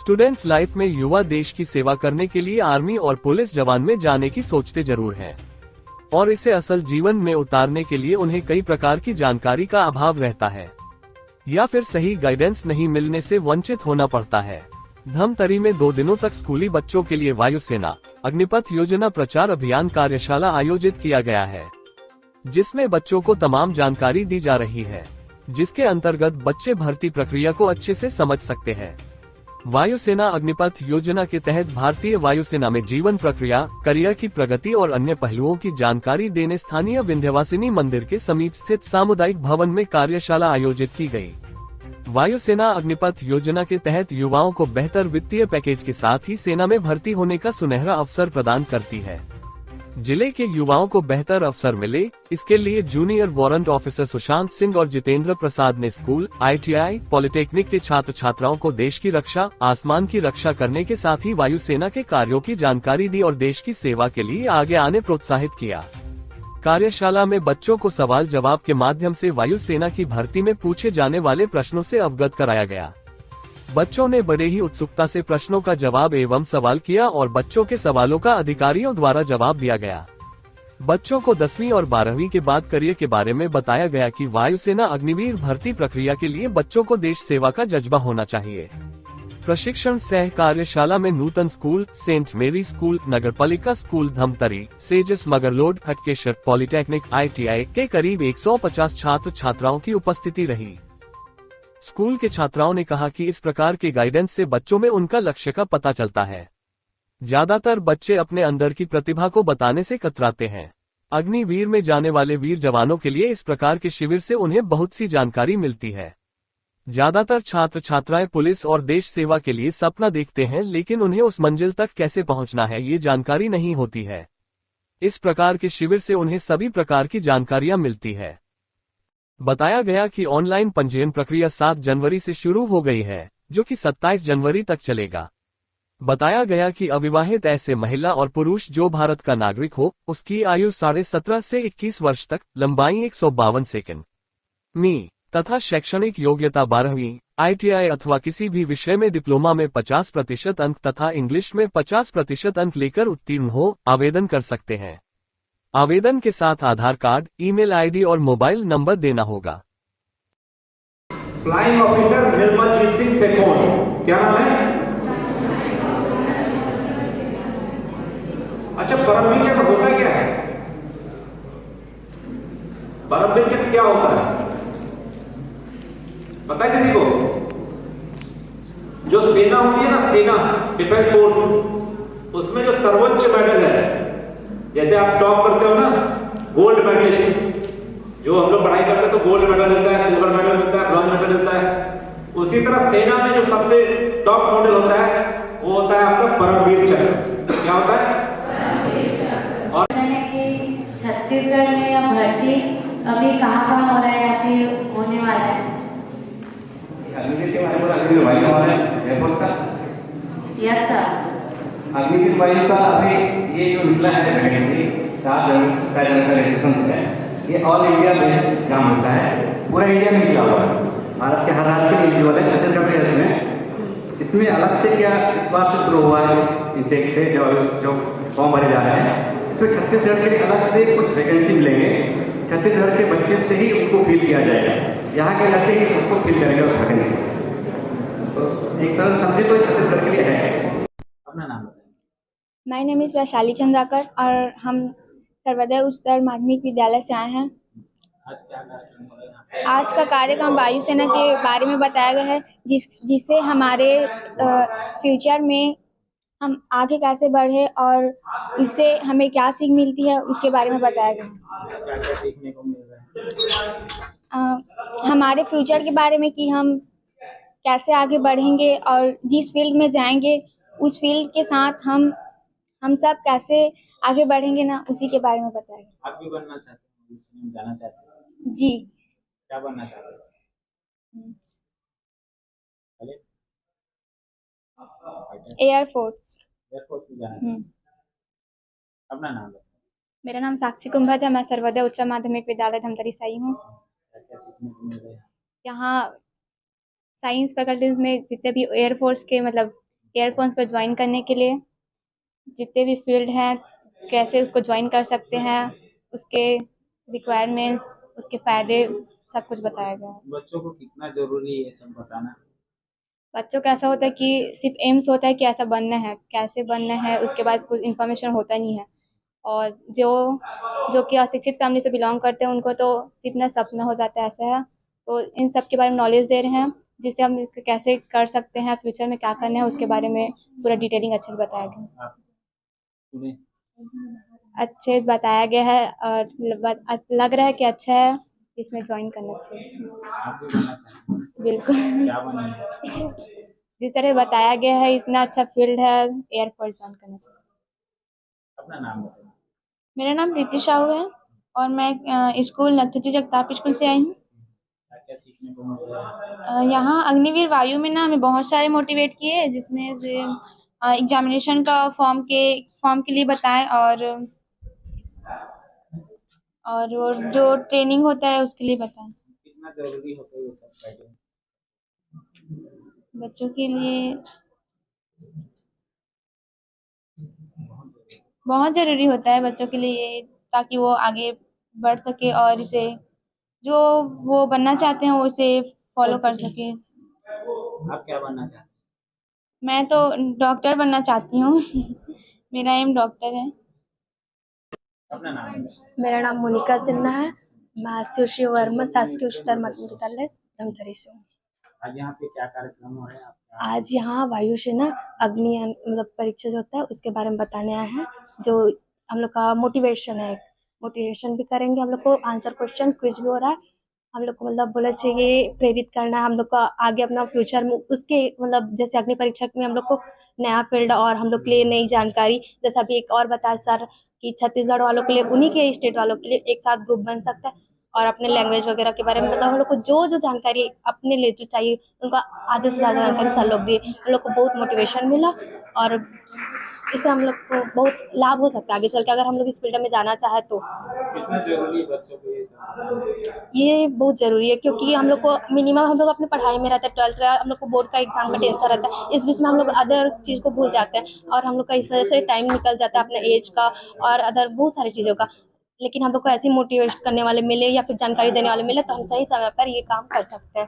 Students life में युवा देश की सेवा करने के लिए आर्मी और पुलिस जवान में जाने की सोचते जरूर हैं, और इसे असल जीवन में उतारने के लिए उन्हें कई प्रकार की जानकारी का अभाव रहता है या फिर सही गाइडेंस नहीं मिलने से वंचित होना पड़ता है। धमतरी में 2 दिनों तक स्कूली बच्चों के लिए वायुसेना अग्निपथ योजना प्रचार अभियान कार्यशाला आयोजित किया गया है, जिसमें बच्चों को तमाम जानकारी दी जा रही है, जिसके अंतर्गत बच्चे भर्ती प्रक्रिया को अच्छे से समझ सकते हैं। वायुसेना अग्निपथ योजना के तहत भारतीय वायुसेना में जीवन प्रक्रिया, करियर की प्रगति और अन्य पहलुओं की जानकारी देने स्थानीय विंध्यवासिनी मंदिर के समीप स्थित सामुदायिक भवन में कार्यशाला आयोजित की गई। वायुसेना अग्निपथ योजना के तहत युवाओं को बेहतर वित्तीय पैकेज के साथ ही सेना में भर्ती होने का सुनहरा अवसर प्रदान करती है। जिले के युवाओं को बेहतर अवसर मिले, इसके लिए junior warrant officer Sushant Singh और जितेंद्र प्रसाद ने स्कूल, ITI, पॉलिटेक्निक के छात्र छात्राओं को देश की रक्षा, आसमान की रक्षा करने के साथ ही वायुसेना के कार्यों की जानकारी दी और देश की सेवा के लिए आगे आने प्रोत्साहित किया। कार्यशाला में बच्चों को सवाल जवाब के माध्यम से वायुसेना की भर्ती में पूछे जाने वाले प्रश्नों से अवगत कराया गया। बच्चों ने बड़े ही उत्सुकता से प्रश्नों का जवाब एवं सवाल किया और बच्चों के सवालों का अधिकारियों द्वारा जवाब दिया गया। बच्चों को 10वीं और 12वीं के बाद करियर के बारे में बताया गया कि वायुसेना अग्निवीर भर्ती प्रक्रिया के लिए बच्चों को देश सेवा का जज्बा होना चाहिए। प्रशिक्षण सह कार्यशाला में नूतन स्कूल, सेंट मेरी स्कूल, नगरपालिका school Dhamtari, sages Magarlod, Hatkeshwar, polytechnic, ITI के करीब 150 छात्र छात्राओं की उपस्थिति रही। स्कूल के छात्राओं ने कहा कि इस प्रकार के गाइडेंस से बच्चों में उनका लक्ष्य का पता चलता है। ज्यादातर बच्चे अपने अंदर की प्रतिभा को बताने से कतराते हैं। अग्निवीर में जाने वाले वीर जवानों के लिए इस प्रकार के शिविर से उन्हें बहुत सी जानकारी मिलती है। ज्यादातर छात्र छात्राएं पुलिस और देश सेवा के लिए सपना देखते हैं, लेकिन उन्हें उस मंजिल तक कैसे पहुंचना है ये जानकारी नहीं होती है। इस प्रकार के शिविर से उन्हें सभी प्रकार की जानकारियां मिलती है। बताया गया कि ऑनलाइन पंजीयन प्रक्रिया 7 जनवरी से शुरू हो गई है, जो कि 27 जनवरी तक चलेगा। बताया गया कि अविवाहित ऐसे महिला और पुरुष जो भारत का नागरिक हो, उसकी आयु 17.5 से 21 वर्ष तक, लंबाई 152 सेकंड मी तथा शैक्षणिक योग्यता 12वीं, ITI अथवा किसी भी विषय में डिप्लोमा में 50% अंक तथा इंग्लिश में 50% अंक लेकर उत्तीर्ण हो, आवेदन कर सकते हैं। आवेदन के साथ आधार कार्ड, ईमेल ID और मोबाइल नंबर देना होगा। फ्लाइंग ऑफिसर निर्मलजीत सिंह सेकोन, क्या नाम है? अच्छा, परमवीर चक्र होता क्या है? परमवीर चक्र क्या होता है पता है किसी को? जो सेना होती है ना, सेना डिफेंस फोर्स, उसमें जो सर्वोच्च मेडल है, जैसे आप टॉप करते हो ना, गोल्ड मेडलिस्ट, जो हम लोग पढ़ाई करते हैं तो गोल्ड मेडल मिलता है, सिल्वर मेडल मिलता है, ब्रॉन्ज मेडल मिलता है। उसी तरह सेना में जो सबसे टॉप मॉडल होता है वो होता है आपका परमवीर चक्र। क्या होता है? और छत्तीसगढ़ में या भर्ती अभी कहाँ हो रहा है या फिर होने वाला है? अग्निवीर के बारे में अग्निवीर वायु हो रहा है एयरफोर्स का। Yes sir. अग्निवीर वायु का अभी ये जो निकला है वैकेंसी 7 जनवरी से 27 जनवरी का रजिस्ट्रेशन है। ये ऑल इंडिया बेस्ड एग्जाम होता है, पूरा इंडिया में निकला हुआ है, भारत के हर राज्य के एलिजिबल है। छत्तीसगढ़ में इसमें अलग से क्या इस बार से शुरू हुआ है, इस इंटेक से जो फॉर्म भरे जा रहे हैं, इसमें छत्तीसगढ़ के लिए अलग से कुछ वैकेंसी मिलेंगे। छत्तीसगढ़ के बच्चे से ही उनको फिल किया जाएगा, यहाँ के लड़के ही उसको फिल करेंगे उस वैकेंसी। तो एक सरल समझे तो छत्तीसगढ़ के लिए है। अपना नाम बताएं। My name is Vaishali Chandrakar और हम सर्वोदय उच्चतर माध्यमिक विद्यालय से आए हैं। आज क्या कार्यक्रम हो रहा है? आज का कार्यक्रम वायुसेना के बारे में बताया गया है, जिससे हमारे फ्यूचर में हम आगे कैसे बढ़े और इससे हमें क्या सीख मिलती है उसके बारे में बताया गया है। क्या क्या सीखने को मिल रहा है? हमारे फ्यूचर के बारे में कि हम कैसे आगे बढ़ेंगे और जिस फील्ड में जाएंगे उस फील्ड के साथ हम सब कैसे आगे बढ़ेंगे ना, उसी के बारे में बताया गया। आप भी बनना चाहते हैं, जाना चाहते हैं? जी। क्या बनना चाहते हैं? एयरफोर्स। एयरफोर्स में जाना चाहते हैं। अपना नाम बताएं। मेरा नाम साक्षी कुंभज है, मैं सर्वोदय उच्च माध्यमिक विद्यालय धमतरी से आई हूँ। क्या क्या सीखने को मिल रहा है? यहाँ साइंस फैकल्टीज में जितने भी एयरफोर्स के मतलब एयरफोर्स को ज्वाइन करने के लिए जितने भी फील्ड हैं कैसे उसको ज्वाइन कर सकते हैं, उसके रिक्वायरमेंट्स, उसके फ़ायदे सब कुछ बताया गया है। बच्चों को कितना जरूरी है ये सब बताना? बच्चों का ऐसा होता है कि सिर्फ एम्स होता है कि ऐसा बनना है, कैसे बनना है उसके बाद कुछ इन्फॉर्मेशन होता नहीं है। और जो कि अशिक्षित फैमिली से बिलोंग करते हैं उनको तो सिर्फ ना सपना हो जाता है, ऐसा है। तो इन सब के बारे में नॉलेज दे रहे हैं जिससे हम कैसे कर सकते हैं, फ्यूचर में क्या करना है उसके बारे में पूरा डिटेलिंग अच्छे से बताया गया है। आप सुने? अच्छे से बताया गया है और लग रहा है कि अच्छा है, इसमें ज्वाइन करना चाहिए इसमें। आप भी बनना चाहेंगे? बिल्कुल। क्या बनेंगे? जिस तरह बताया गया है इतना अच्छा फील्ड है, एयरफोर्स ज्वाइन करना चाहिए। अपना नाम बताइए। मेरा नाम प्रीति साहू है और मैं स्कूल नथुजी जगताप स्कूल से आई हूँ। क्या क्या सीखने को मिल रहा है? यहाँ अग्निवीर वायु में ना हमें बहुत सारे मोटिवेट किए, जिसमें से एग्जामिनेशन का फॉर्म के लिए बताएं और वो जो ट्रेनिंग होता है उसके लिए बताएं। कितना जरूरी होता है ये सब गाइडेंस बच्चों के लिए बहुत ज़रूरी होता है, बच्चों के लिए ये, ताकि वो आगे बढ़ सके और इसे जो वो बनना चाहते हैं वो इसे फॉलो कर सके। आप क्या बनना चाहते हैं? मैं तो डॉक्टर बनना चाहती हूँ। मेरा एम डॉक्टर है। अपना नाम बताइए। मेरा नाम मोनिका सिन्हा है। मैं सुश्री वर्मा शासकीय उच्चतर माध्यमिक विद्यालय धमतरी से हूँ। आज यहाँ पे क्या कार्यक्रम हो रहा है आपका? आज यहाँ वायुसेना अग्नियान मतलब परीक्षा जो होता है उसके बारे में बताने आए हैं। जो हम लोग का मोटिवेशन है, मोटिवेशन भी करेंगे, हम लोग को आंसर क्वेश्चन क्विज भी हो रहा है। हम लोग को मतलब बोला चाहिए प्रेरित करना है हम लोग का आगे अपना फ्यूचर में उसके मतलब जैसे अग्नि परीक्षा में हम लोग को नया फील्ड और हम लोग के लिए नई जानकारी, जैसे अभी एक और बताया सर कि छत्तीसगढ़ वालों के लिए उन्हीं के स्टेट वालों के लिए एक साथ ग्रुप बन सकता है और अपने लैंग्वेज वगैरह के बारे में बताओ। हम लोग को जो जो जानकारी अपने लिए जो चाहिए उनका आधे से ज़्यादा जानकारी सर लोग दिए, हम लोग को बहुत मोटिवेशन मिला और इससे हम लोग को बहुत लाभ हो सकता है आगे चल के अगर हम लोग इस फील्ड में जाना चाहे तो। कितना जरूरी है बच्चों को ये सब? ये बहुत ज़रूरी है क्योंकि हम लोग को मिनिमम हम लोग अपने पढ़ाई में रहता है, 12th का हम लोग को बोर्ड का एग्जाम का टेंशन रहता है, इस बीच में हम लोग अदर चीज़ को भूल जाते हैं और हम लोग का इस वजह से टाइम निकल जाता है अपने एज का और अदर बहुत सारी चीज़ों का। लेकिन हम लोग को ऐसी मोटिवेट करने वाले मिले या फिर जानकारी देने वाले मिले तो हम सही समय पर ये काम कर सकते हैं।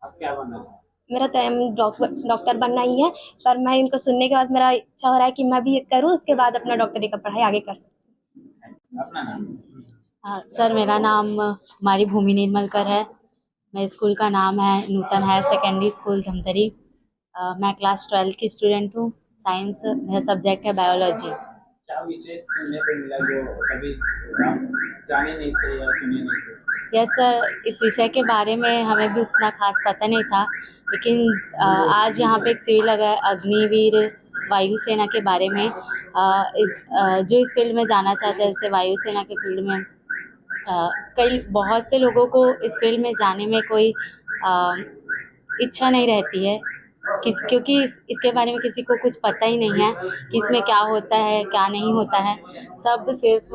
आप क्या बनना चाहते हैं? मेरा तो एम डॉक्टर बनना ही है, पर मैं इनको सुनने के बाद मेरा इच्छा हो रहा है कि मैं भी ये करूँ, उसके बाद अपना डॉक्टरी का पढ़ाई आगे कर सकूँ। अपना नाम? सर मेरा नाम कुमारी भूमि निर्मलकर है। मेरे स्कूल का नाम है नूतन हायर सेकेंडरी स्कूल धमतरी। मैं क्लास 12 की स्टूडेंट हूँ। साइंस मेरा सब्जेक्ट है बायोलॉजी। क्या विशेष सुनने को मिला जो कभी आप जाने नहीं थे या सुने नहीं थे? यस सर, इस विषय के बारे में हमें भी उतना खास पता नहीं था, लेकिन आज यहाँ पे एक शिविर लगा है अग्निवीर वायुसेना के बारे में। जो इस फील्ड में जाना चाहते हैं, जैसे वायुसेना के फील्ड में बहुत से लोगों को इस फील्ड में जाने में कोई इच्छा नहीं रहती है क्योंकि इसके बारे में किसी को कुछ पता ही नहीं है कि इसमें क्या होता है क्या नहीं होता है। सब सिर्फ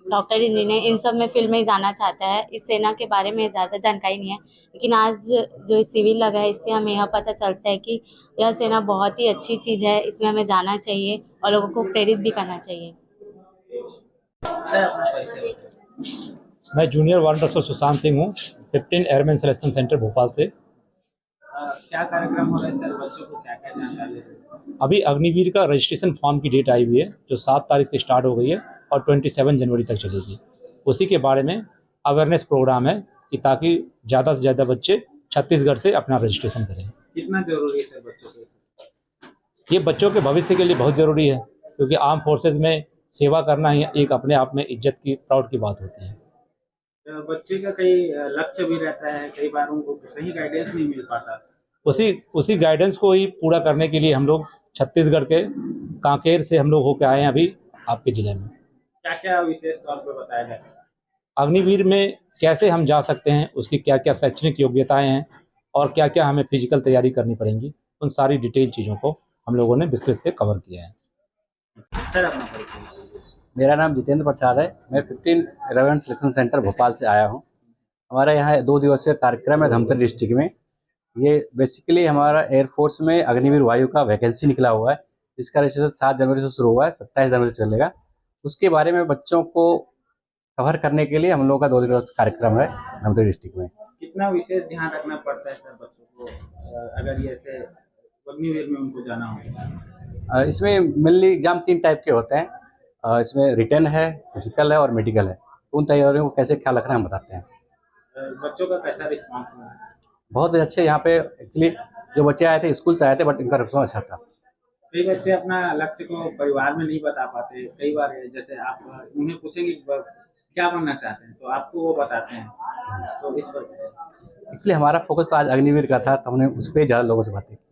डॉक्टर इंजीनियर इन सब में फील्ड में जाना चाहता है। इस सेना के बारे में ज़्यादा जानकारी नहीं है, लेकिन आज जो सिविल लगा है इससे हमें यह पता चलता है कि यह सेना बहुत ही अच्छी चीज़ है, इसमें हमें जाना चाहिए और लोगों को प्रेरित भी करना चाहिए। सर अपना परिचय? मैं जूनियर वारंट अफसर सुशांत सिंह हूँ, 15 एयरमैन सिलेक्शन सेंटर भोपाल से। क्या कार्यक्रम हो रहा है सर? बच्चों को क्या क्या जानकारी है? अभी अग्निवीर का रजिस्ट्रेशन फॉर्म की डेट आई हुई है जो 7 तारीख से स्टार्ट हो गई है और 27 जनवरी तक चलेगी। उसी के बारे में अवेयरनेस प्रोग्राम है कि ताकि ज़्यादा से ज़्यादा बच्चे छत्तीसगढ़ से अपना रजिस्ट्रेशन करें। कितना जरूरी है सर बच्चों के? ये बच्चों के भविष्य के लिए बहुत ज़रूरी है क्योंकि आर्म फोर्सेज में सेवा करना ही एक अपने आप में इज्जत की प्राउड की बात होती है। बच्चे का कई लक्ष्य भी रहता है, कई बार उनको सही गाइडेंस नहीं मिल पाता। उसी गाइडेंस को ही पूरा करने के लिए हम लोग छत्तीसगढ़ के कांकेर से हम लोग होकर आए हैं अभी आपके ज़िले में। क्या क्या विशेष तौर पर बताया जाता है? अग्निवीर में कैसे हम जा सकते हैं, उसकी क्या क्या शैक्षणिक योग्यताएं हैं और क्या क्या हमें फिजिकल तैयारी करनी पड़ेंगी, उन सारी डिटेल चीज़ों को हम लोगों ने विस्तृत से कवर किया है। सर अपना परिचय? मेरा नाम जितेंद्र प्रसाद है। मैं 15 एयरमैन सिलेक्शन सेंटर भोपाल से आया हूँ। हमारा यहाँ 2 दिवसीय कार्यक्रम है धमतरी डिस्ट्रिक्ट में। ये बेसिकली हमारा एयरफोर्स में अग्निवीर वायु का वैकेंसी निकला हुआ है। इसका रजिस्ट्रेशन 7 जनवरी से शुरू हुआ है, 27 जनवरी से चलेगा। उसके बारे में बच्चों को कवर करने के लिए हम लोगों का 2 दिवसीय कार्यक्रम है नवोदय डिस्ट्रिक्ट में। कितना विशेष ध्यान रखना पड़ता है सर बच्चों को अगर ये ऐसे अग्निवीर में उनको जाना हो? इसमें मेनली एग्जाम 3 टाइप के होते हैं। इसमें रिटन है, फिजिकल है और मेडिकल है। उन तैयारियों को कैसे ख्याल रखना हम बताते हैं। बच्चों का कैसा रिस्पॉन्स हुआ? बहुत अच्छे। यहाँ पे एक्चुअली जो बच्चे आए थे स्कूल से आए थे, बट इनका रिस्पॉन्स अच्छा था। कई बच्चे अपना लक्ष्य को परिवार में नहीं बता पाते। कई बार जैसे आप उन्हें पूछेंगे क्या बनना चाहते हैं तो आपको वो बताते हैं, तो इस पर इसलिए हमारा फोकस तो आज अग्निवीर का था, तो हमने उस पर ज़्यादा लोगों से बातें की।